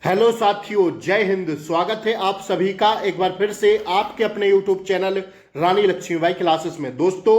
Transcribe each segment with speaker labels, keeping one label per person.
Speaker 1: Hello साथियों, जय हिंद। स्वागत है आप सभी का एक बार फिर से आपके अपने यूट्यूब चैनल रानी लक्ष्मीबाई क्लासेस में। दोस्तों,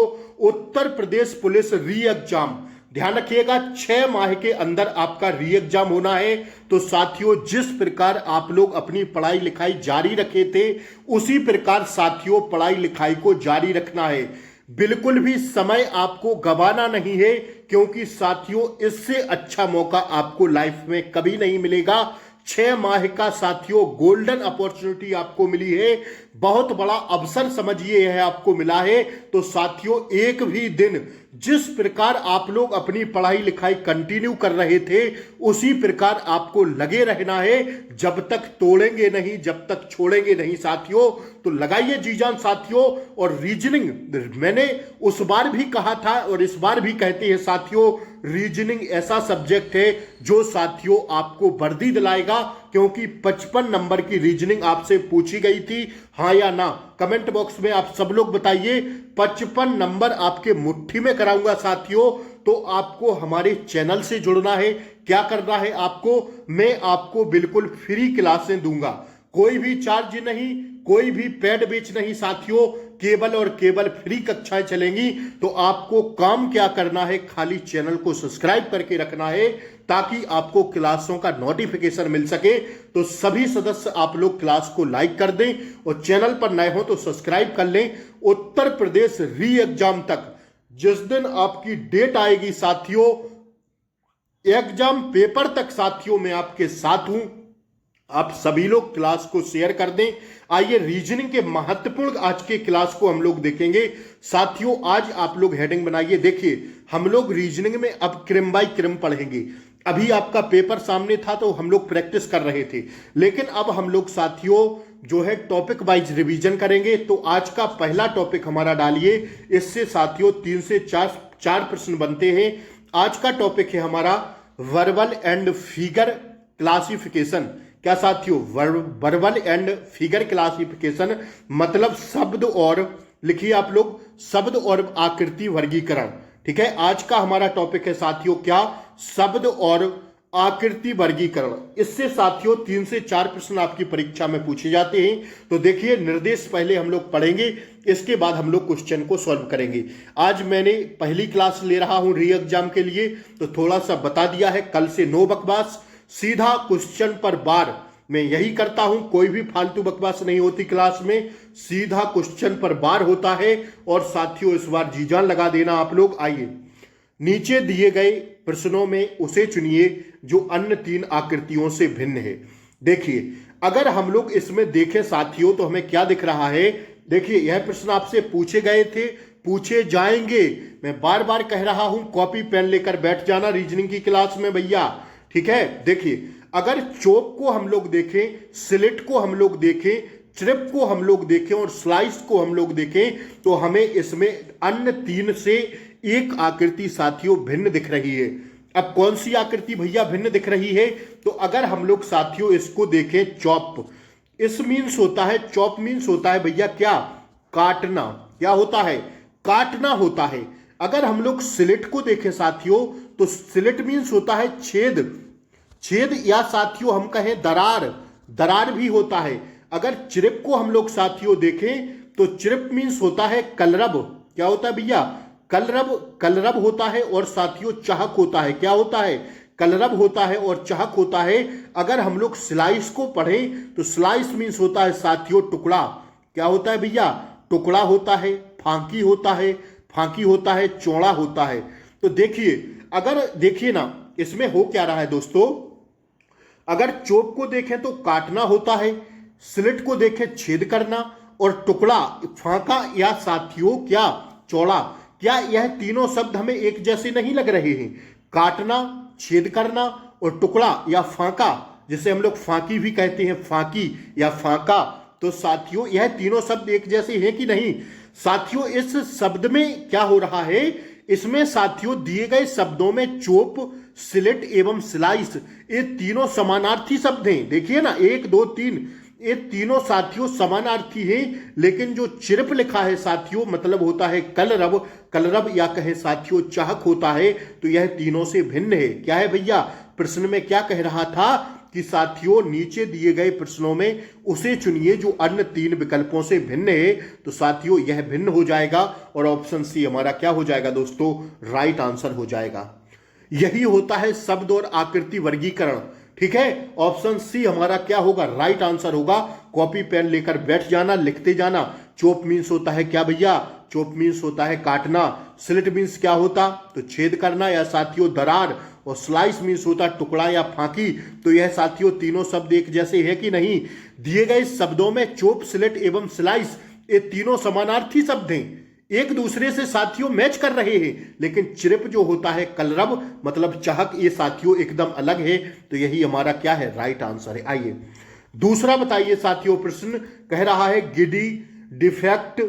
Speaker 1: उत्तर प्रदेश पुलिस री एग्जाम, ध्यान रखिएगा 6 माह के अंदर आपका री एग्जाम होना है। तो साथियों, जिस प्रकार आप लोग अपनी पढ़ाई लिखाई जारी रखे थे, उसी प्रकार साथियों पढ़ाई लिखाई को जारी रखना है। बिल्कुल भी समय आपको गंवाना नहीं है, क्योंकि साथियों इससे अच्छा मौका आपको लाइफ में कभी नहीं मिलेगा। 6 माह का साथियों गोल्डन अपॉर्चुनिटी आपको मिली है, बहुत बड़ा अवसर समझिए यह आपको मिला है। तो साथियों, एक भी दिन जिस प्रकार आप लोग अपनी पढ़ाई लिखाई कंटिन्यू कर रहे थे, उसी प्रकार आपको लगे रहना है। जब तक तोड़ेंगे नहीं, जब तक छोड़ेंगे नहीं साथियों। तो लगाइए जी जान साथियों। और रीजनिंग मैंने उस बार भी कहा था और इस बार भी कहते हैं साथियों, रीजनिंग ऐसा सब्जेक्ट है जो साथियों आपको वर्दी दिलाएगा, क्योंकि 55 नंबर की रीजनिंग आपसे पूछी गई थी, हाँ या ना। कमेंट बॉक्स में आप सब लोग बताइए। 55 नंबर आपके मुट्ठी में कराऊंगा साथियों। तो आपको हमारे चैनल से जुड़ना है। क्या करना है आपको, मैं आपको बिल्कुल फ्री क्लासें दूंगा, कोई भी चार्ज नहीं, कोई भी पेड बैच नहीं साथियों, केवल और केवल फ्री कक्षाएं चलेंगी। तो आपको काम क्या करना है, खाली चैनल को सब्सक्राइब करके रखना है, ताकि आपको क्लासों का नोटिफिकेशन मिल सके। तो सभी सदस्य आप लोग क्लास को लाइक कर दें और चैनल पर नए हो तो सब्सक्राइब कर लें। उत्तर प्रदेश री एग्जाम तक जिस दिन आपकी डेट आएगी साथियों, एग्जाम पेपर तक साथियों मैं आपके साथ हूं। आप सभी लोग क्लास को शेयर कर दें। आइए रीजनिंग के महत्वपूर्ण आज के क्लास को हम लोग देखेंगे साथियों। आज आप लोग हेडिंग बनाइए। देखिए, हम लोग रीजनिंग में अब क्रम बाय क्रम पढ़ेंगे। अभी आपका पेपर सामने था तो हम लोग प्रैक्टिस कर रहे थे, लेकिन अब हम लोग साथियों जो है टॉपिक वाइज रिवीजन करेंगे। तो आज का पहला टॉपिक हमारा डालिए, इससे साथियों 3 से 4 प्रश्न बनते हैं। आज का टॉपिक है हमारा वर्बल एंड फिगर क्लासिफिकेशन। क्या साथियों, वर्बल एंड फिगर क्लासिफिकेशन मतलब शब्द और, लिखिए आप लोग, शब्द और आकृति वर्गीकरण। ठीक है, आज का हमारा टॉपिक है साथियों क्या, शब्द और आकृति वर्गीकरण। इससे साथियों 3 से 4 प्रश्न आपकी परीक्षा में पूछे जाते हैं। तो देखिए, निर्देश पहले हम लोग पढ़ेंगे, इसके बाद हम लोग क्वेश्चन को सॉल्व करेंगे। आज मैंने पहली क्लास ले रहा हूं री एग्जाम के लिए, तो थोड़ा सा बता दिया है। कल से नो बकवास, सीधा क्वेश्चन पर बार। मैं यही करता हूं, कोई भी फालतू बकवास नहीं होती क्लास में, सीधा क्वेश्चन पर बार होता है। और साथियों इस बार जी जान लगा देना आप लोग। आइए, नीचे दिए गए प्रश्नों में उसे चुनिए जो अन्य 3 आकृतियों से भिन्न है। देखिए, अगर हम लोग इसमें देखें साथियों तो हमें क्या दिख रहा है। देखिए, यह प्रश्न आपसे पूछे गए थे, पूछे जाएंगे। मैं बार बार कह रहा हूं, कॉपी पेन लेकर बैठ जाना रीजनिंग की क्लास में भैया। ठीक है, देखिए, अगर चौक को हम लोग देखें, स्लिट को हम लोग देखें, ट्रिप को हम लोग देखें और स्लाइस को हम लोग देखें, तो हमें इसमें अन्य 3 से एक आकृति साथियों भिन्न दिख रही है। अब कौन सी आकृति भैया भिन्न दिख रही है, तो अगर हम लोग साथियों इसको देखें, चॉप, इस मीन्स होता है, चॉप मीन्स होता है भैया क्या, काटना। क्या होता है, काटना होता है। अगर हम लोग स्लिट को देखें साथियों, तो स्लिट मीन्स होता है छेद, छेद, या साथियों हम कहें दरार, दरार भी होता है। अगर चिरिप को हम लोग साथियों देखें, तो चिरिप मीन्स होता है कलरब। क्या होता है भैया, कलरब, कलरब होता है। और साथियों चाहक होता है, क्या होता है, कलरब होता है और चाहक होता है। अगर हम लोग स्लाइस को पढ़ें, तो स्लाइस मीन्स होता है साथियों टुकड़ा। क्या होता है भैया, टुकड़ा होता है, फांकी होता है, फांकी होता है, चौड़ा होता है। तो देखिए, अगर देखिए ना, इसमें हो क्या रहा है दोस्तों, अगर चोप को देखें तो काटना होता है, स्लिट को देखें छेद करना, और टुकड़ा फांका या साथियों क्या, चौड़ा। क्या यह तीनों शब्द हमें एक जैसे नहीं लग रहे हैं, काटना, छेद करना और टुकड़ा या फांका, जिसे हम लोग फांकी भी कहते हैं, फांकी या फांका। तो साथियों यह तीनों शब्द एक जैसे हैं कि नहीं। साथियों इस शब्द में क्या हो रहा है, इसमें साथियों दिए गए शब्दों में चोप, स्लिट एवं स्लाइस, ये तीनों समानार्थी शब्द हैं। देखिए ना, 1 2 3, ये तीनों साथियों समानार्थी हैं। लेकिन जो चिरप लिखा है साथियों, मतलब होता है कलरब, कलरब या कहे साथियों चाहक होता है। तो यह तीनों से भिन्न है। क्या है भैया, प्रश्न में क्या कह रहा था कि साथियों नीचे दिए गए प्रश्नों में उसे चुनिए जो अन्य 3 विकल्पों से भिन्न है। तो साथियों यह भिन्न हो जाएगा और ऑप्शन सी हमारा क्या हो जाएगा दोस्तों, राइट आंसर हो जाएगा। यही होता है शब्द और आकृति वर्गीकरण। ठीक है, ऑप्शन सी हमारा क्या होगा, राइट आंसर होगा। कॉपी पेन लेकर बैठ जाना, लिखते जाना। चोप मीन्स होता है क्या भैया, चोप मीन्स होता है काटना। स्लिट मीन्स क्या होता, तो छेद करना या साथियों दरार। और स्लाइस मीन्स होता टुकड़ा या फांकी। तो यह साथियों तीनों शब्द एक जैसे है कि नहीं। दिए गए शब्दों में चोप, स्लिट एवं स्लाइस ये तीनों समानार्थी शब्द हैं, एक दूसरे से साथियों मैच कर रहे हैं। लेकिन चिरप जो होता है कलरव मतलब चहक, ये साथियों एकदम अलग है। तो यही हमारा क्या है, राइट आंसर है। आइए दूसरा बताइए साथियों, प्रश्न कह रहा है गिडी, डिफेक्ट,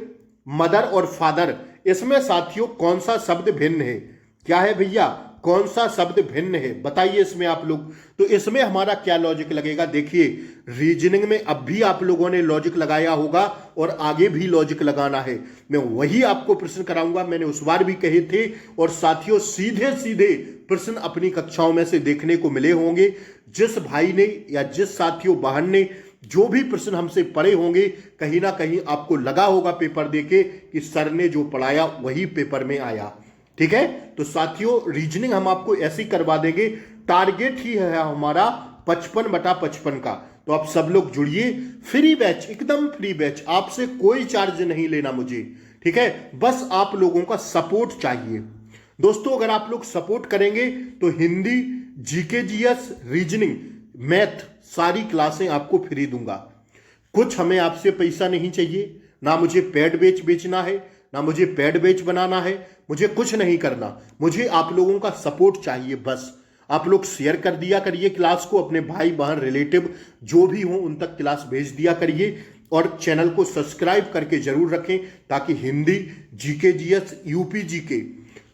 Speaker 1: मदर और फादर, इसमें साथियों कौन सा शब्द भिन्न है। क्या है भैया, कौन सा शब्द भिन्न है, बताइए इसमें आप लोग। तो इसमें हमारा क्या लॉजिक लगेगा, देखिए रीजनिंग में अब भी आप लोगों ने लॉजिक लगाया होगा और आगे भी लॉजिक लगाना है। मैं वही आपको प्रश्न कराऊंगा, मैंने उस बार भी कहे थे। और साथियों सीधे सीधे प्रश्न अपनी कक्षाओं में से देखने को मिले होंगे। जिस भाई ने या जिस साथियों बहन ने जो भी प्रश्न हमसे पढ़े होंगे, कहीं ना कहीं आपको लगा होगा पेपर देके कि सर ने जो पढ़ाया वही पेपर में आया। ठीक है, तो साथियों रीजनिंग हम आपको ऐसी करवा देंगे। टारगेट ही है हमारा 55/55 का। तो आप सब लोग जुड़िए, फ्री बैच, एकदम फ्री बैच, आपसे कोई चार्ज नहीं लेना मुझे। ठीक है, बस आप लोगों का सपोर्ट चाहिए दोस्तों। अगर आप लोग सपोर्ट करेंगे तो Hindi, GK, GS, reasoning, math सारी क्लासें आपको फ्री दूंगा। कुछ हमें आपसे पैसा नहीं चाहिए, ना मुझे पैड बेच बेचना है, ना मुझे पैड बेच बनाना है, मुझे कुछ नहीं करना। मुझे आप लोगों का सपोर्ट चाहिए बस। आप लोग शेयर कर दिया करिए क्लास को, अपने भाई बहन रिलेटिव जो भी हो उन तक क्लास भेज दिया करिए। और चैनल को सब्सक्राइब करके जरूर रखें ताकि Hindi, GK, GS, UP GK,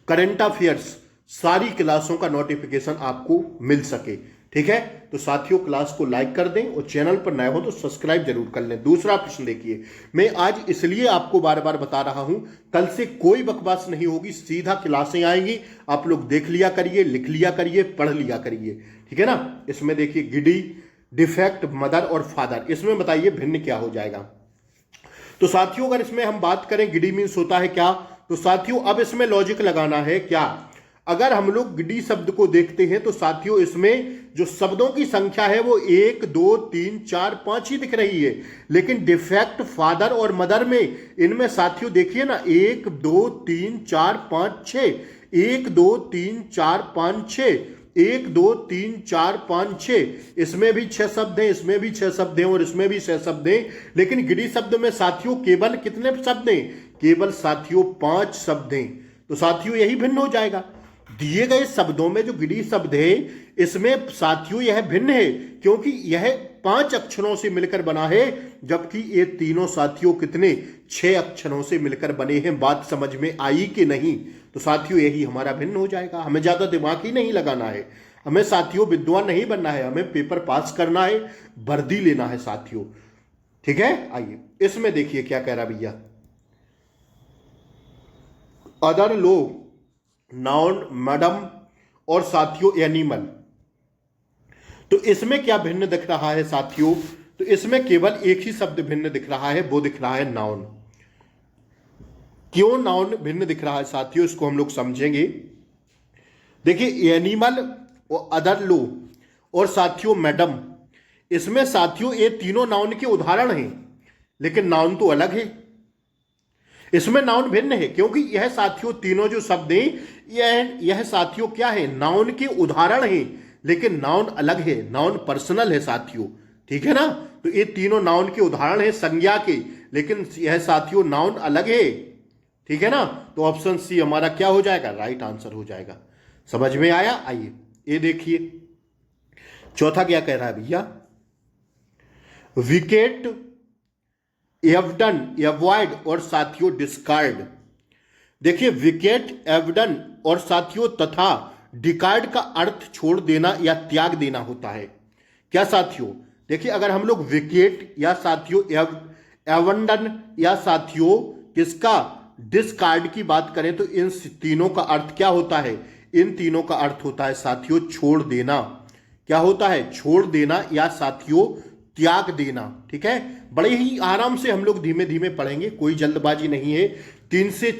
Speaker 1: current affairs सारी क्लासों का नोटिफिकेशन आपको मिल सके। ठीक है, तो साथियों क्लास को लाइक कर दें और चैनल पर नए हो तो सब्सक्राइब जरूर कर लें। दूसरा प्रश्न देखिए, मैं आज इसलिए आपको बार बार बता रहा हूं, कल से कोई बकवास नहीं होगी, सीधा क्लासें आएंगी। आप लोग देख लिया करिए, लिख लिया करिए, पढ़ लिया करिए। ठीक है ना। इसमें देखिए गिडी, डिफेक्ट, मदर और फादर, इसमें बताइए भिन्न क्या हो जाएगा। तो साथियों अगर इसमें हम बात करें गिडी मीन्स होता है क्या, तो साथियों अब इसमें लॉजिक लगाना है क्या। अगर हम लोग गिडी शब्द को देखते हैं तो साथियों इसमें जो शब्दों की संख्या है वो 1 2 3 4 5 ही दिख रही है। लेकिन डिफेक्ट, फादर और मदर में इनमें साथियों देखिए ना 1 2 3 4 5 6, 1 2 3 4 5 6, 1 2 3 4 5 6, इसमें भी 6 शब्द हैं, इसमें भी 6 शब्द हैं और इसमें भी 6 शब्द हैं। लेकिन गिडी शब्द में साथियों केवल कितने शब्द हैं, केवल साथियों 5 शब्द हैं। तो साथियों यही भिन्न हो जाएगा। दिए गए शब्दों में जो गिडी शब्द है इसमें साथियों यह भिन्न है क्योंकि यह 5 अक्षरों से मिलकर बना है, जबकि ये तीनों साथियों कितने 6 अक्षरों से मिलकर बने हैं। बात समझ में आई कि नहीं। तो साथियों यही हमारा भिन्न हो जाएगा। हमें ज्यादा दिमाग ही नहीं लगाना है, हमें साथियों विद्वान नहीं बनना है, हमें पेपर पास करना है, वर्दी लेना है साथियों। ठीक है, आइए इसमें देखिए क्या कह रहा भैया, अदर लोग, नाउन, मैडम और साथियों एनिमल। तो इसमें क्या भिन्न दिख रहा है साथियों, तो इसमें केवल एक ही शब्द भिन्न दिख रहा है, वो दिख रहा है नाउन। क्यों नाउन भिन्न दिख रहा है साथियों, इसको हम लोग समझेंगे। देखिए एनिमल और अदर लो और साथियों मैडम, इसमें साथियों ये तीनों नाउन के उदाहरण हैं, लेकिन नाउन तो अलग है। इसमें नाउन भिन्न है क्योंकि यह साथियों तीनों जो शब्द हैं यह साथियों क्या है, नाउन के उदाहरण हैं, लेकिन नाउन अलग है, नाउन पर्सनल है साथियों। ठीक है ना। तो ये तीनों नाउन के उदाहरण हैं संज्ञा के, लेकिन यह साथियों नाउन अलग है। ठीक है ना। तो ऑप्शन सी हमारा क्या हो जाएगा, राइट आंसर हो जाएगा। समझ में आया। आइए ये देखिए चौथा क्या कह रहा है भैया, विकेट, एवडन, एवॉइड और साथियों डिस्कार्ड। देखिए विकेट, एवडन और साथियों तथा डिकार्ड का अर्थ छोड़ देना या त्याग देना होता है। क्या साथियों, देखिए अगर हम लोग विकेट या साथियों एवंडन या साथियों किसका डिस्कार्ड की बात करें तो इन तीनों का अर्थ क्या होता है, इन तीनों का अर्थ होता है साथियों छोड़ देना। क्या होता है? छोड़ देना या साथियों त्याग देना। ठीक है, बड़े ही आराम से हम लोग धीमे धीमे पढ़ेंगे, कोई जल्दबाजी नहीं है। 3 से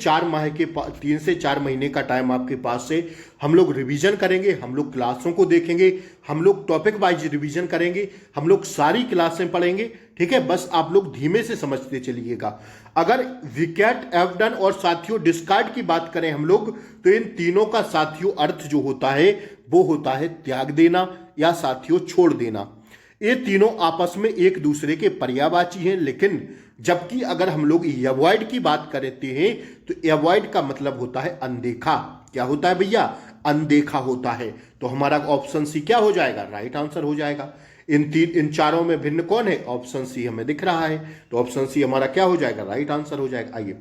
Speaker 1: 4 महीने का टाइम आपके पास है। हम लोग रिवीजन करेंगे, हम लोग क्लासों को देखेंगे, हम लोग टॉपिक वाइज रिवीजन करेंगे, हम लोग सारी क्लासें पढ़ेंगे। ठीक है, बस आप लोग धीमे से समझते चलिएगा। अगर विकेट, एवडन और साथियों डिस्कार्ड की बात करें हम लोग, तो इन तीनों का साथियों अर्थ जो होता है वो होता है त्याग देना या साथियों छोड़ देना। ये तीनों आपस में एक दूसरे के पर्यायवाची हैं, लेकिन जबकि अगर हम लोग एवॉइड की बात करते हैं तो एवॉइड का मतलब होता है अनदेखा। क्या होता है भैया? अनदेखा होता है। तो हमारा ऑप्शन सी क्या हो जाएगा? राइट आंसर हो जाएगा। इन चारों में भिन्न कौन है? ऑप्शन सी हमें दिख रहा है, तो ऑप्शन सी हमारा क्या हो जाएगा? राइट आंसर हो जाएगा। आइए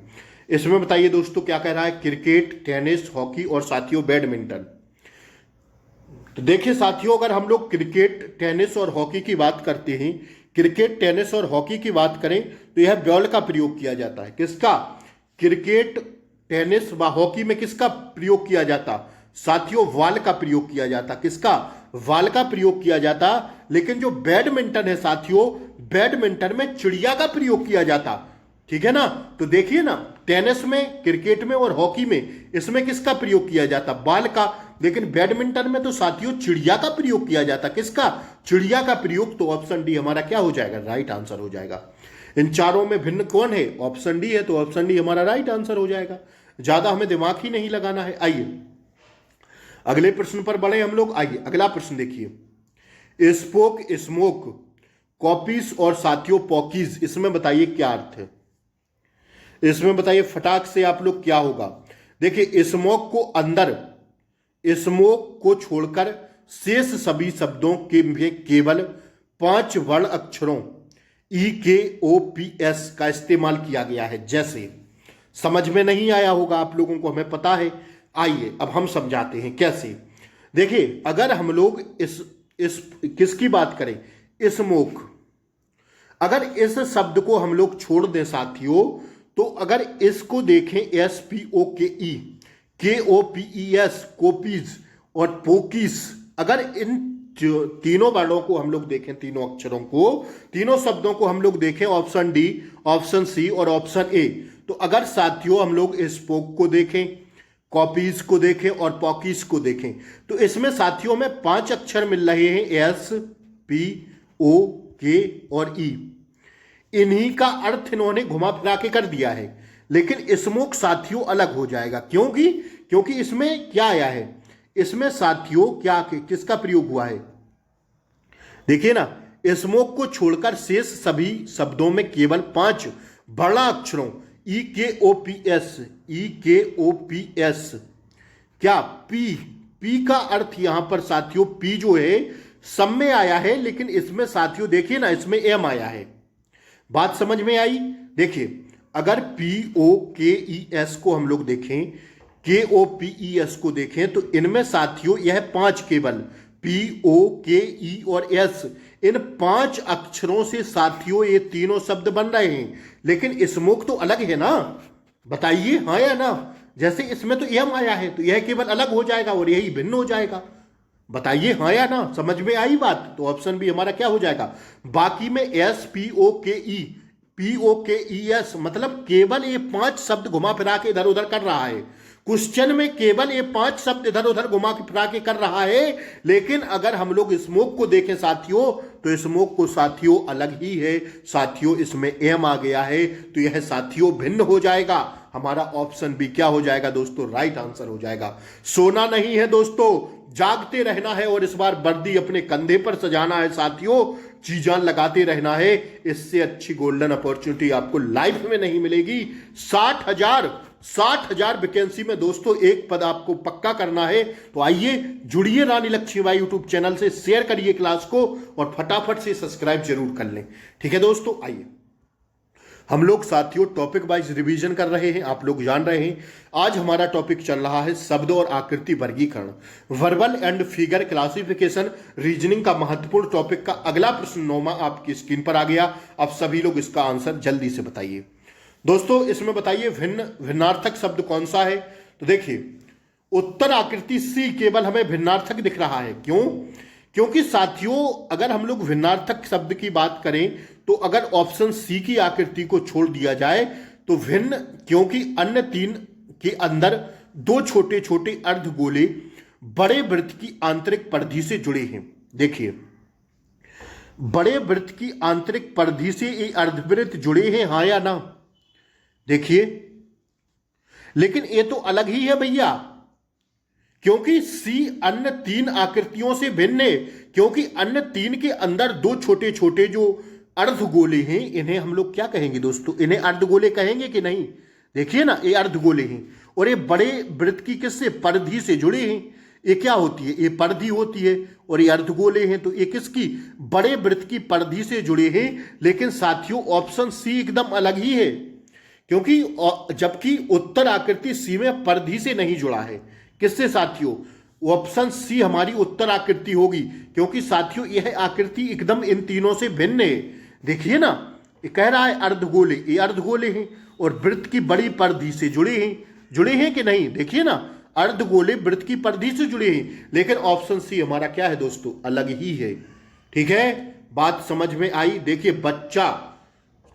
Speaker 1: इसमें बताइए दोस्तों क्या कह रहा है? क्रिकेट, टेनिस, हॉकी और साथियों बैडमिंटन। तो देखिए साथियों, अगर हम लोग क्रिकेट, टेनिस और हॉकी की बात करते हैं, क्रिकेट, टेनिस और हॉकी की बात करें तो यह बॉल का प्रयोग किया जाता है। किसका? क्रिकेट, टेनिस व हॉकी में किसका प्रयोग किया जाता? साथियों बॉल का प्रयोग किया जाता। किसका? बॉल का प्रयोग किया जाता। लेकिन जो बैडमिंटन है साथियों, बैडमिंटन में चिड़िया का प्रयोग किया जाता। ठीक है ना? तो देखिए ना, टेनिस में, क्रिकेट में और हॉकी में इसमें किसका प्रयोग किया जाता? बॉल का। लेकिन बैडमिंटन में तो साथियों चिड़िया का प्रयोग किया जाता। किसका? चिड़िया का प्रयोग। तो ऑप्शन डी हमारा क्या हो जाएगा? राइट आंसर हो जाएगा। इन चारों में भिन्न कौन है? ऑप्शन डी है, तो ऑप्शन डी हमारा राइट आंसर हो जाएगा। ज्यादा हमें दिमाग ही नहीं लगाना है। आइए अगले प्रश्न पर बढ़े हम लोग। आइए अगला प्रश्न देखिए, स्पोक, स्मोक, कॉपीज और साथियों पॉकीज, इसमें बताइए क्या अर्थ है? इसमें बताइए फटाक से आप लोग क्या होगा? देखिए स्मोक को अंदर, स्मोक को छोड़कर शेष सभी शब्दों के में केवल 5 वर्ण अक्षरों EKOPS का इस्तेमाल किया गया है। जैसे समझ में नहीं आया होगा आप लोगों को, हमें पता है। आइए अब हम समझाते हैं कैसे। देखिए अगर हम लोग इस किसकी बात करें? स्मोक, अगर इस शब्द को हम लोग छोड़ दें साथियों, तो अगर इसको देखें SPOKE, KOPES, कोपीज और पोकीज, अगर इन तीनों वर्णों को हम लोग देखें, तीनों अक्षरों को, तीनों शब्दों को हम लोग देखें, ऑप्शन डी, ऑप्शन सी और ऑप्शन ए, तो अगर साथियों हम लोग स्पोक को देखें, कॉपीज को देखें और पॉकीज को देखें, तो इसमें साथियों में 5 अक्षर मिल रहे हैं, SPOK और E। इन्हीं का अर्थ इन्होंने घुमा फिरा के कर दिया है। लेकिन स्मोक साथियों अलग हो जाएगा। क्योंकि इसमें क्या आया है? इसमें साथियों क्या किसका प्रयोग हुआ है? देखिए ना, स्मोक को छोड़कर शेष सभी शब्दों में केवल 5 बड़ा अक्षरों EKOPS, क्या पी का अर्थ यहां पर साथियों, पी जो है सब में आया है, लेकिन इसमें साथियों देखिए ना, इसमें एम आया है। बात समझ में आई? देखिए अगर POKES को हम लोग देखें, KOPES को देखें, तो इनमें साथियों यह 5 केवल POKE और S, इन 5 अक्षरों से साथियों ये तीनों शब्द बन रहे हैं। लेकिन स्मोक तो अलग है ना, बताइए हाँ या ना? जैसे इसमें तो एम आया है, तो यह केवल अलग हो जाएगा और यही भिन्न हो जाएगा। बताइए हाँ या ना? समझ में आई बात? तो ऑप्शन बी हमारा क्या हो जाएगा? बाकी में SPOKE, POKES, मतलब केवल ये 5 शब्द घुमा फिरा के इधर उधर कर रहा है। क्वेश्चन में केवल ये 5 शब्द इधर उधर घुमा फिरा के कर रहा है। लेकिन अगर हम लोग स्मोक को देखें साथियों, तो स्मोक को साथियों अलग ही है साथियों, इसमें एम आ गया है, तो यह साथियों भिन्न हो जाएगा। हमारा ऑप्शन बी क्या हो जाएगा दोस्तों? राइट आंसर हो जाएगा। सोना नहीं है दोस्तों, जागते रहना है और इस बार वर्दी अपने कंधे पर सजाना है साथियों, चीजान लगाते रहना है। इससे अच्छी गोल्डन अपॉर्चुनिटी आपको लाइफ में नहीं मिलेगी। 60,000 वैकेंसी में दोस्तों एक पद आपको पक्का करना है। तो आइए जुड़िए रानी लक्ष्मीबाई यूट्यूब चैनल से, शेयर करिए क्लास को और फटाफट से सब्सक्राइब जरूर कर लें। ठीक है दोस्तों, आइए हम लोग साथियों टॉपिक वाइज रिवीजन कर रहे हैं, आप लोग जान रहे हैं। आज हमारा टॉपिक चल रहा है शब्द और आकृति वर्गीकरण, verbal and figure classification, reasoning का महत्वपूर्ण टॉपिक का अगला प्रश्न 9वां आपकी स्क्रीन पर आ गया। अब सभी लोग इसका आंसर जल्दी से बताइए। दोस्तों इसमें बताइए भिन्नार्थक शब्द कौन सा है? तो देखिए उत्तर आकृति सी केवल हमें भिन्नार्थक दिख रहा है। क्यों? क्योंकि साथियों अगर हम लोग भिन्नार्थक शब्द की बात करें तो अगर ऑप्शन सी की आकृति को छोड़ दिया जाए तो भिन्न, क्योंकि अन्य तीन के अंदर दो छोटे छोटे अर्धगोले बड़े वृत्त की आंतरिक परिधि से जुड़े हैं। देखिए, बड़े वृत्त की आंतरिक परिधि से ये अर्धवृत्त जुड़े हैं, हाँ या ना? देखिए, लेकिन ये तो अलग ही है भैया, क्योंकि सी अन्य तीन आकृतियों से भिन्न है, क्योंकि अन्य तीन के अंदर दो छोटे छोटे जो अर्धगोले हैं, इन्हें हम लोग क्या कहेंगे दोस्तों? इन्हें अर्धगोले कहेंगे कि नहीं? देखिए ना, ये अर्धगोले हैं और ये बड़े वृत्त की किससे? परिधि से जुड़े हैं। ये क्या होती है? ये परिधि होती है और ये अर्धगोले हैं, तो ये किसकी? बड़े वृत्त की परिधि से जुड़े हैं। लेकिन साथियों ऑप्शन सी एकदम अलग ही है, क्योंकि जबकि उत्तर आकृति सी में परिधि से नहीं जुड़ा है। किससे साथियों? ऑप्शन सी हमारी उत्तर आकृति होगी, क्योंकि साथियों यह आकृति एकदम इन तीनों से भिन्न है। देखिए ना, ये कह रहा है अर्धगोले, ये अर्धगोले हैं और वृत्त की बड़ी परिधि से जुड़े हैं। जुड़े हैं कि नहीं? देखिए ना, अर्धगोले वृत्त की परिधि से जुड़े हैं, लेकिन ऑप्शन सी हमारा क्या है दोस्तों? अलग ही है। ठीक है, बात समझ में आई? देखिए, बच्चा,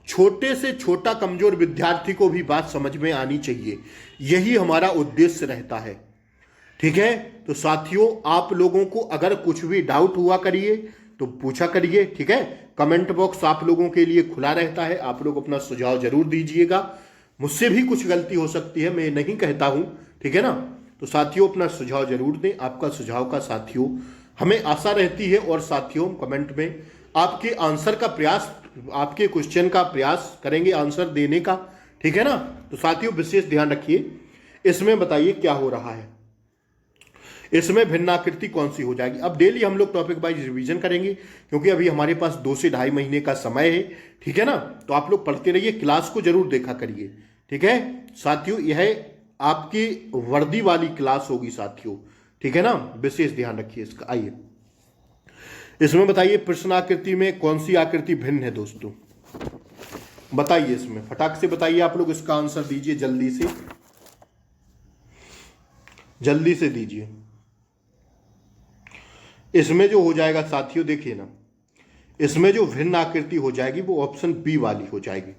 Speaker 1: छोटे से छोटा कमजोर विद्यार्थी को भी बात समझ में आनी चाहिए, यही हमारा उद्देश्य रहता है। ठीक है, तो साथियों आप लोगों को अगर कुछ भी डाउट हुआ करिए तो पूछा करिए। ठीक है, कमेंट बॉक्स आप लोगों के लिए खुला रहता है, आप लोग अपना सुझाव जरूर दीजिएगा। मुझसे भी कुछ गलती हो सकती है, मैं नहीं कहता हूं। ठीक है ना, तो साथियों अपना सुझाव जरूर दें। आपका सुझाव का साथियों हमें आशा रहती है, और साथियों कमेंट में आपके आंसर का प्रयास, आपके क्वेश्चन का प्रयास करेंगे आंसर देने का। ठीक है ना, तो साथियों विशेष ध्यान रखिए। इसमें बताइए क्या हो रहा है, इसमें भिन्नाकृति कौन सी हो जाएगी। अब डेली हम लोग टॉपिक वाइज रिवीजन करेंगे, क्योंकि अभी हमारे पास 2 से ढाई महीने का समय है। ठीक है ना, तो आप लोग पढ़ते रहिए, क्लास को जरूर देखा करिए। ठीक है साथियों, यह आपकी वर्दी वाली क्लास होगी साथियों। ठीक है ना, विशेष ध्यान रखिए इसका। आइए इसमें बताइए प्रश्नाकृति में कौन सी आकृति भिन्न है दोस्तों? बताइए, इसमें फटाक से बताइए, आप लोग इसका आंसर दीजिए, जल्दी से दीजिए। इसमें जो हो जाएगा साथियों, देखिए ना, इसमें जो भिन्न आकृति हो जाएगी वो ऑप्शन बी वाली हो जाएगी।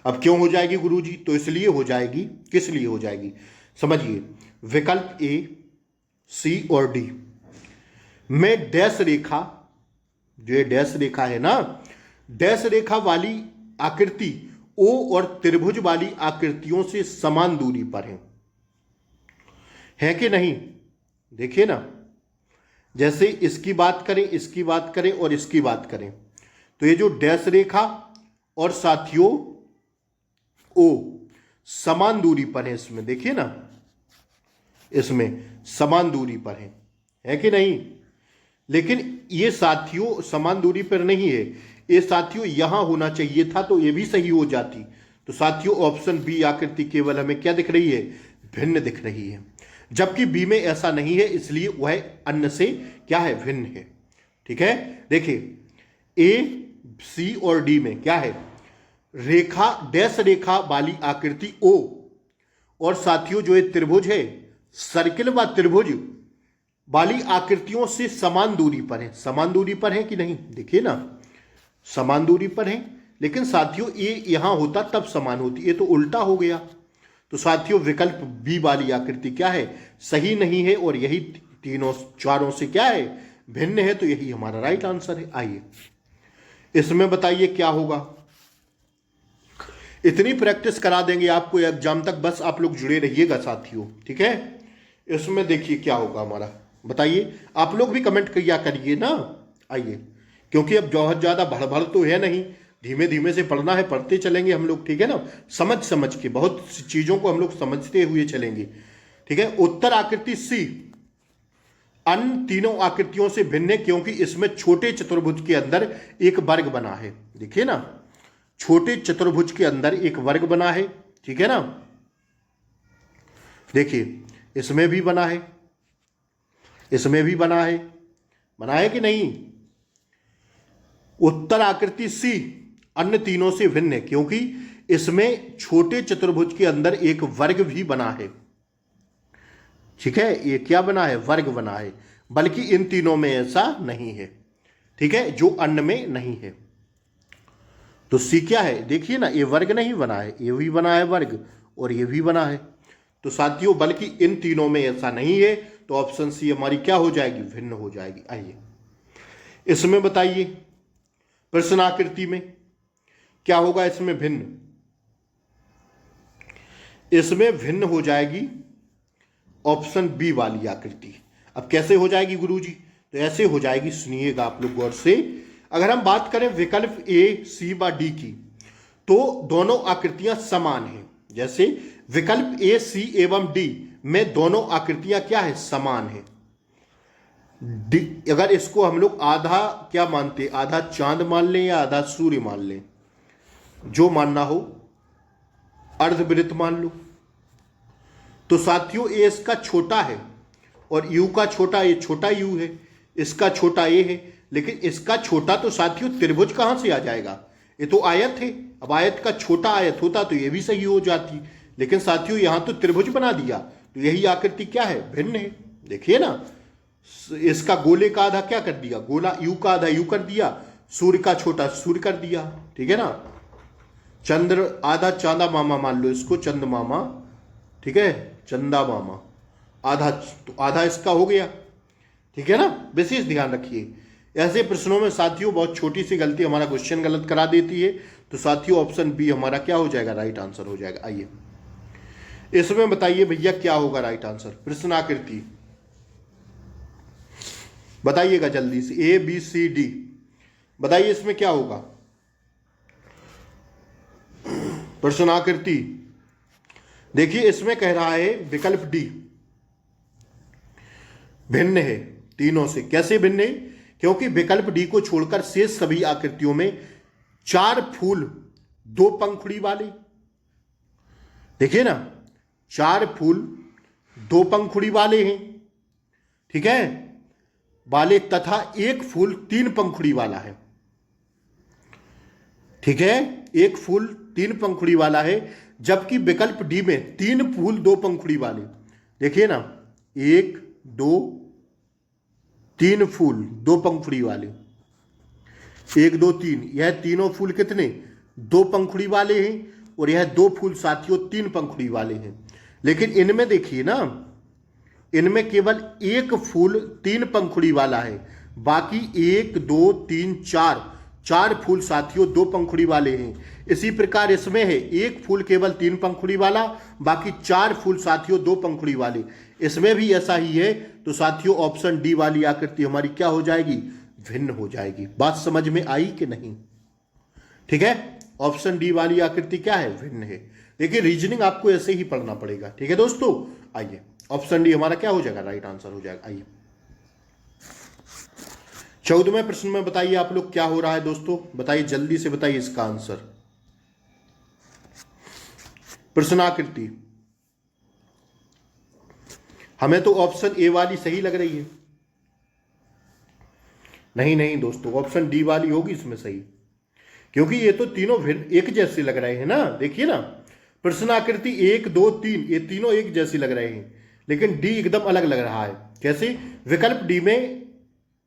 Speaker 1: अब क्यों हो जाएगी गुरुजी? तो इसलिए हो जाएगी, किस लिए हो जाएगी समझिए। विकल्प ए, सी और डी में डैश रेखा, जो ये डैश रेखा है ना, डैश रेखा वाली आकृति ओ और त्रिभुज वाली आकृतियों से समान दूरी पर है कि नहीं? देखिए ना, जैसे इसकी बात करें, इसकी बात करें और इसकी बात करें, तो ये जो डैश रेखा और साथियों ओ समान दूरी पर है। इसमें देखिए ना, इसमें समान दूरी पर है कि नहीं? लेकिन ये साथियों समान दूरी पर नहीं है, ये साथियों यहां होना चाहिए था, तो ये भी सही हो जाती। तो साथियों ऑप्शन बी आकृति केवल हमें क्या दिख रही है? भिन्न दिख रही है, जबकि बी में ऐसा नहीं है, इसलिए वह अन्य से क्या है? भिन्न है। ठीक है, देखिए ए, सी और डी में क्या है? रेखा, डैश रेखा वाली आकृति ओ और साथियों जो ये त्रिभुज है, सर्किल व त्रिभुज वाली आकृतियों से समान दूरी पर है। समान दूरी पर है कि नहीं? देखिए ना, समान दूरी पर है, लेकिन साथियों ये यहां होता तब समान होती, ये तो उल्टा हो गया। तो साथियों विकल्प बी वाली आकृति क्या है? सही नहीं है, और यही तीनों चारों से क्या है? भिन्न है, तो यही हमारा राइट आंसर है। आइए इसमें बताइए क्या होगा। इतनी प्रैक्टिस करा देंगे आपको एग्जाम तक, बस आप लोग जुड़े रहिएगा साथियों। ठीक है, इसमें देखिए क्या होगा हमारा, बताइए। आप लोग भी कमेंट किया करिए ना। आइए, क्योंकि अब बहुत ज्यादा भड़बड़ तो है नहीं, धीमे धीमे से पढ़ना है, पढ़ते चलेंगे हम लोग। ठीक है ना, समझ के बहुत चीजों को हम लोग समझते हुए चलेंगे। ठीक है, उत्तर आकृति सी अन्य तीनों आकृतियों से भिन्न है, क्योंकि इसमें छोटे चतुर्भुज के अंदर एक वर्ग बना है। देखिए ना, छोटे चतुर्भुज के अंदर एक वर्ग बना है। ठीक है ना, देखिए इसमें भी बना है, इसमें भी बना है कि नहीं? उत्तर आकृति सी अन्य तीनों से भिन्न है, क्योंकि इसमें छोटे चतुर्भुज के अंदर एक वर्ग भी बना है। ठीक है, ये क्या बना है? वर्ग बना है। बल्कि इन तीनों में ऐसा नहीं है, ठीक है, जो अन्न में नहीं है। तो सी क्या है, देखिए ना, ये वर्ग नहीं बना है, ये भी बना है वर्ग और ये भी बना है। तो साथियों बल्कि इन तीनों में ऐसा नहीं है, तो ऑप्शन सी हमारी क्या हो जाएगी, भिन्न हो जाएगी। आइए इसमें बताइए, प्रश्न आकृति में क्या होगा, इसमें भिन्न, इसमें भिन्न हो जाएगी ऑप्शन बी वाली आकृति। अब कैसे हो जाएगी गुरुजी, तो ऐसे हो जाएगी, सुनिएगा आप लोग गौर से। अगर हम बात करें विकल्प ए, सी व डी की, तो दोनों आकृतियां समान हैं। जैसे विकल्प ए, सी एवं डी में दोनों आकृतियां क्या है, समान है। अगर इसको हम लोग आधा क्या मानते, आधा चांद मान लें या आधा सूर्य मान लें, जो मानना हो, अर्धवृत्त मान लो। तो साथियों ए इसका छोटा है और यू का छोटा, ये छोटा यू है, इसका छोटा ए है, लेकिन इसका छोटा तो साथियों त्रिभुज कहां से आ जाएगा, ये तो आयत है। अब आयत का छोटा आयत होता तो ये भी सही हो जाती, लेकिन साथियों यहां तो त्रिभुज बना दिया, तो यही आकृति क्या है, भिन्न है। देखिए ना, इसका गोले का आधा क्या कर दिया, गोला, यू का आधा यू कर दिया, सूर्य का छोटा सूर्य कर दिया, ठीक है ना। चंद्र आधा चांदा मामा मान लो इसको, चंद मामा, ठीक है, चंदा मामा आधा, तो आधा इसका हो गया, ठीक है ना। विशेष ध्यान रखिए, ऐसे प्रश्नों में साथियों बहुत छोटी सी गलती हमारा क्वेश्चन गलत करा देती है। तो साथियों ऑप्शन बी हमारा क्या हो जाएगा, राइट आंसर हो जाएगा। आइए इसमें बताइए भैया क्या होगा राइट आंसर, प्रश्नाकृति बताइएगा जल्दी से, ए बी सी डी बताइए इसमें क्या होगा प्रश्नाकृति। देखिए इसमें कह रहा है विकल्प डी भिन्न है तीनों से। कैसे भिन्न है, क्योंकि विकल्प डी को छोड़कर शेष सभी आकृतियों में 4 फूल 2 पंखुड़ी वाले, देखिए ना, 4 फूल 2 पंखुड़ी वाले हैं, ठीक है, वाले, तथा 1 फूल 3 पंखुड़ी वाला है, ठीक है, 1 फूल 3 पंखुड़ी वाला है। जबकि विकल्प डी में 3 फूल 2 पंखुड़ी वाले, देखिए ना, 1 2 3 फूल 2 पंखुड़ी वाले, 1 2 3, यह तीनों फूल कितने, 2 पंखुड़ी वाले हैं, और यह 2 फूल साथियों 3 पंखुड़ी वाले हैं। लेकिन इनमें देखिए ना, इनमें केवल 1 फूल 3 पंखुड़ी वाला है, बाकी 1 2 3 4 फूल साथियों 2 पंखुड़ी वाले हैं। इसी प्रकार इसमें है 1 फूल केवल 3 पंखुड़ी वाला, बाकी 4 फूल साथियों 2 पंखुड़ी वाले, इसमें भी ऐसा ही है। तो साथियों ऑप्शन डी वाली आकृति हमारी क्या हो जाएगी, भिन्न हो जाएगी। बात समझ में आई कि नहीं, ठीक है, ऑप्शन डी वाली आकृति क्या है, भिन्न है। देखिए रीजनिंग आपको ऐसे ही पढ़ना पड़ेगा, ठीक है दोस्तों। आइए ऑप्शन डी हमारा क्या हो जाएगा, राइट आंसर हो जाएगा। आइए 14वें प्रश्न में बताइए आप लोग क्या हो रहा है दोस्तों, बताइए जल्दी से बताइए इसका आंसर। प्रश्नाकृति हमें तो ऑप्शन ए वाली सही लग रही है, नहीं नहीं दोस्तों, ऑप्शन डी वाली होगी इसमें सही, क्योंकि ये तो तीनों एक जैसे लग रहे हैं ना। देखिए ना, प्रश्नाकृति 1 2 3 ये तीनों एक जैसे लग रहे हैं, लेकिन डी एकदम अलग लग रहा है। कैसे, विकल्प डी में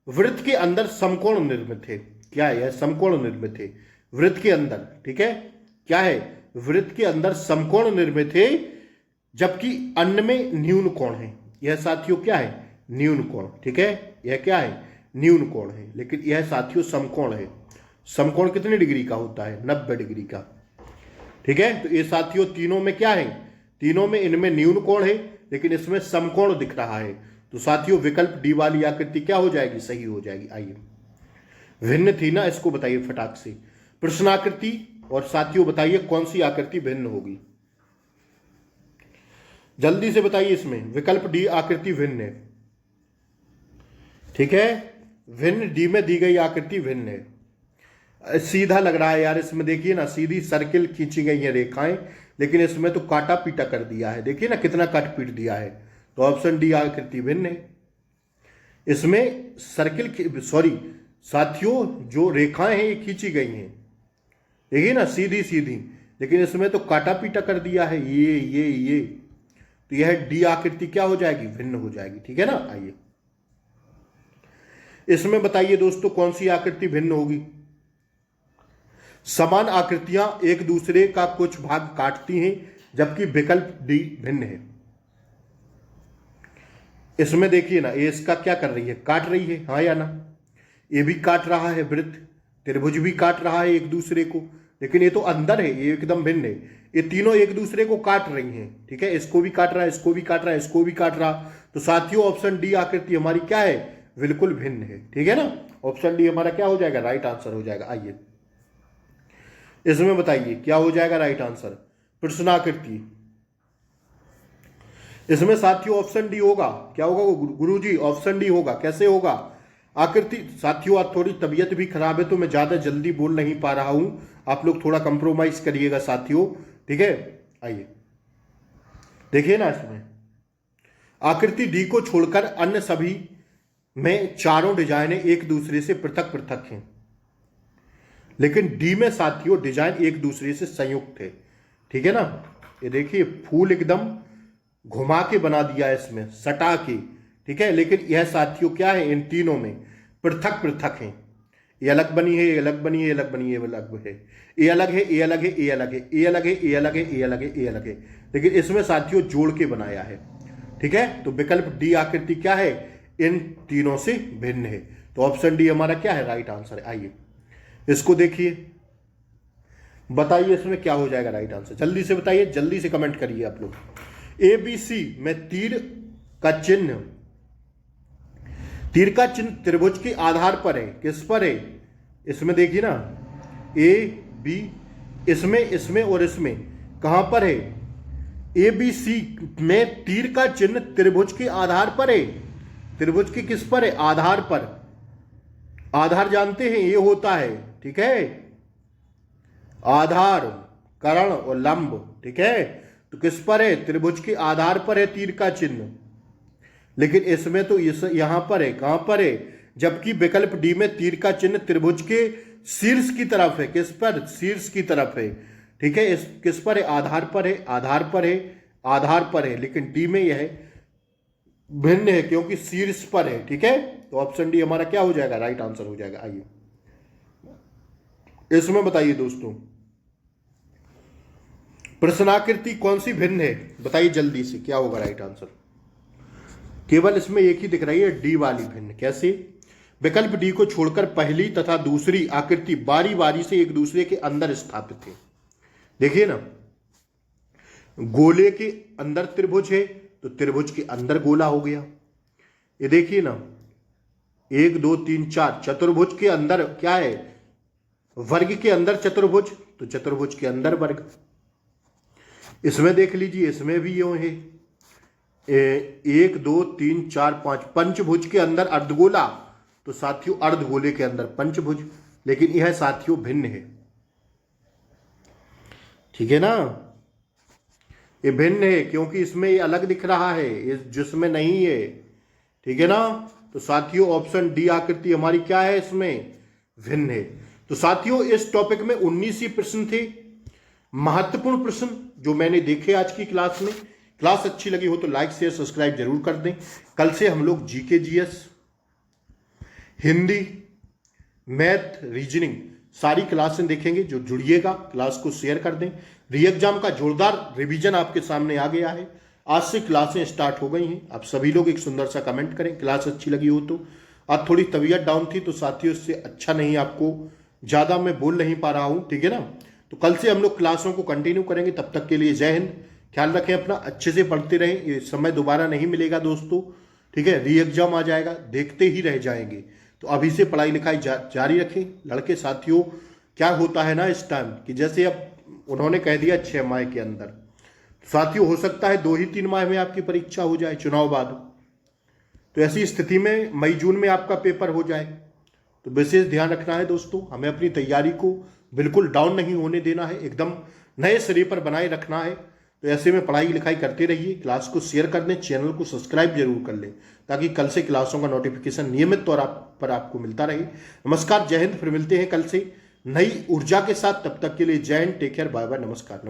Speaker 1: वृत्त के अंदर समकोण निर्मित है, क्या है, यह समकोण निर्मित है वृत्त के अंदर, ठीक है, क्या है, वृत्त के अंदर समकोण निर्मित है, जबकि अन्य में न्यून कोण है। यह साथियों क्या है, न्यून कोण, ठीक है, यह क्या है, न्यून कोण है, लेकिन यह साथियों समकोण है। समकोण कितने डिग्री का होता है, 90 डिग्री का, ठीक है। तो ये साथियों तीनों में क्या है, तीनों में इनमें न्यून कोण है, लेकिन इसमें समकोण दिख रहा है। तो साथियों विकल्प डी वाली आकृति क्या हो जाएगी, सही हो जाएगी। आइए भिन्न थी ना, इसको बताइए फटाक से प्रश्नाकृति, और साथियों बताइए कौन सी आकृति भिन्न होगी, जल्दी से बताइए। इसमें विकल्प डी आकृति भिन्न है, ठीक है, भिन्न, डी में दी गई आकृति भिन्न है। सीधा लग रहा है यार, इसमें देखिए ना, सीधी सर्किल खींची गई है रेखाएं, लेकिन इसमें तो काटा पीटा कर दिया है, देखिए ना कितना काट पीट दिया है। तो ऑप्शन डी आकृति भिन्न है। इसमें सर्किल, सॉरी साथियों, जो रेखाएं हैं ये खींची गई हैं, देखिए ना सीधी सीधी, लेकिन इसमें तो काटा पीटा कर दिया है, ये। तो यह डी आकृति क्या हो जाएगी, भिन्न हो जाएगी, ठीक है ना। आइए इसमें बताइए दोस्तों कौन सी आकृति भिन्न होगी? समान आकृतियां एक दूसरे का कुछ भाग काटती हैं, जबकि विकल्प डी भिन्न है। इसमें देखिए ना, ये इसका क्या कर रही है? काट रही है, हाँ या ना? ये भी काट रहा है, वृत्त त्रिभुज भी काट रहा है एक दूसरे को, लेकिन ये तो अंदर है, ये एकदम भिन्न है। ये तीनों एक दूसरे को काट रही हैं, ठीक है, इसको भी काट रहा है, इसको भी काट रहा है, इसको भी काट रहा। तो साथियों ऑप्शन डी आकृति हमारी क्या है? बिल्कुल भिन्न है, ठीक है ना। ऑप्शन डी हमारा क्या हो जाएगा? राइट आंसर हो जाएगा। आइए इसमें बताइए क्या हो जाएगा राइट आंसर? प्रश्नाकृति। इसमें साथियों ऑप्शन डी होगा। क्या होगा गुरुजी? ऑप्शन डी होगा। कैसे होगा? आकृति साथियों आज थोड़ी तबीयत भी खराब है तो मैं ज्यादा जल्दी बोल नहीं पा रहा हूं, आप लोग थोड़ा कंप्रोमाइज करिएगा साथियों, ठीक है। आइए देखिए ना, इसमें आकृति डी को छोड़कर अन्य सभी में चारों डिजाइनें एक दूसरे से पृथक पृथक हैं, लेकिन डी में साथियों डिजाइन एक दूसरे से संयुक्त है, ठीक है ना। ये देखिए फूल एकदम घुमा के बना दिया है इसमें, सटा के, ठीक है, लेकिन यह साथियों क्या है? इन तीनों में पृथक पृथक हैं। ये अलग बनी है, ये अलग बनी है, ये अलग बनी है, ये अलग है, ये अलग है, ये अलग है, ये अलग है, ये अलग है, ये अलग है, ये अलग है, ये अलग है, लेकिन इसमें साथियों जोड़ के बनाया है, ठीक है। तो विकल्प डी आकृति क्या है? इन तीनों से भिन्न है। तो ऑप्शन डी हमारा क्या है? राइट आंसर है। आइए इसको देखिए, बताइए इसमें क्या हो जाएगा राइट आंसर? जल्दी से बताइए, जल्दी से कमेंट करिए आप लोग। ABC में तीर का चिन्ह त्रिभुज के आधार पर है। किस पर है? इसमें देखिए ना, A B, इसमें और इसमें कहां पर है? ABC में तीर का चिन्ह त्रिभुज के आधार पर है। त्रिभुज के किस पर है? आधार पर। आधार जानते हैं, ये होता है, ठीक है, आधार, कर्ण और लंब, ठीक है। तो किस पर है? त्रिभुज के आधार पर है तीर का चिन्ह, लेकिन इसमें तो यहां पर है। कहां पर है? जबकि विकल्प डी में तीर का चिन्ह त्रिभुज के शीर्ष की तरफ है। किस पर? शीर्ष की तरफ है, ठीक है। इस किस पर है? आधार पर है, आधार पर है, आधार पर है, लेकिन डी में यह भिन्न है क्योंकि शीर्ष पर है, ठीक है। तो ऑप्शन डी हमारा क्या हो जाएगा? राइट आंसर हो जाएगा। आइए इसमें बताइए दोस्तों, प्रश्नाकृति कौन सी भिन्न है? बताइए जल्दी से, क्या होगा राइट आंसर? केवल इसमें एक ही दिख रही है, डी वाली भिन्न। कैसे? विकल्प डी को छोड़कर पहली तथा दूसरी आकृति बारी बारी से एक दूसरे के अंदर स्थापित है। देखिए ना, गोले के अंदर त्रिभुज है तो त्रिभुज के अंदर गोला हो गया। ये देखिए ना, 1 2 3 4 चतुर्भुज के अंदर क्या है? वर्ग के अंदर चतुर्भुज, तो चतुर्भुज के अंदर वर्ग। इसमें देख लीजिए, इसमें भी यूं है, 1 2 3 4 5 पंचभुज के अंदर अर्धगोला, तो साथियों अर्धगोले के अंदर पंचभुज, लेकिन यह साथियों भिन्न है, ठीक है ना। ये भिन्न है क्योंकि इसमें ये अलग दिख रहा है, जिसमें नहीं है, ठीक है ना। तो साथियों ऑप्शन डी आकृति हमारी क्या है? इसमें भिन्न है। तो साथियों इस टॉपिक में 19 ही प्रश्न थे, महत्वपूर्ण प्रश्न जो मैंने देखे आज की क्लास में। क्लास अच्छी लगी हो तो लाइक शेयर सब्सक्राइब जरूर कर दें। कल से हम लोग GK GS, Hindi, math, reasoning सारी क्लासें देखेंगे। जो जुड़िएगा क्लास को शेयर कर दें। री एग्जाम का जोरदार रिवीजन आपके सामने आ गया है, आज से क्लासें स्टार्ट हो गई हैं। आप सभी लोग एक सुंदर सा कमेंट करें क्लास अच्छी लगी हो तो। आज थोड़ी तबीयत डाउन थी तो साथियों इससे अच्छा नहीं, आपको ज़्यादा मैं बोल नहीं पा रहा हूँ, ठीक है ना। तो कल से हम लोग क्लासों को कंटिन्यू करेंगे। तब तक के लिए जय हिंद, ख्याल रखें अपना, अच्छे से पढ़ते रहें। ये समय दोबारा नहीं मिलेगा दोस्तों, ठीक है। री एग्जाम आ जाएगा, देखते ही रह जाएंगे। तो अभी से पढ़ाई लिखाई जारी रखें। लड़के साथियों क्या होता है ना इस टाइम कि जैसे अब उन्होंने कह दिया 6 माह के अंदर, तो साथियों हो सकता है 2 ही 3 माह में आपकी परीक्षा हो जाए, चुनाव बाद। तो ऐसी स्थिति में मई जून में आपका पेपर हो जाए। तो विशेष ध्यान रखना है दोस्तों, हमें अपनी तैयारी को बिल्कुल डाउन नहीं होने देना है, एकदम नए सिरे पर बनाए रखना है। तो ऐसे में पढ़ाई लिखाई करते रहिए, क्लास को शेयर कर दें, चैनल को सब्सक्राइब जरूर कर लें ताकि कल से क्लासों का नोटिफिकेशन नियमित तौर पर आपको मिलता रहे। नमस्कार, जय हिंद। फिर मिलते हैं कल से नई ऊर्जा के साथ, तब तक के लिए जय हिंद, टेक केयर, बाय बाय, नमस्कार।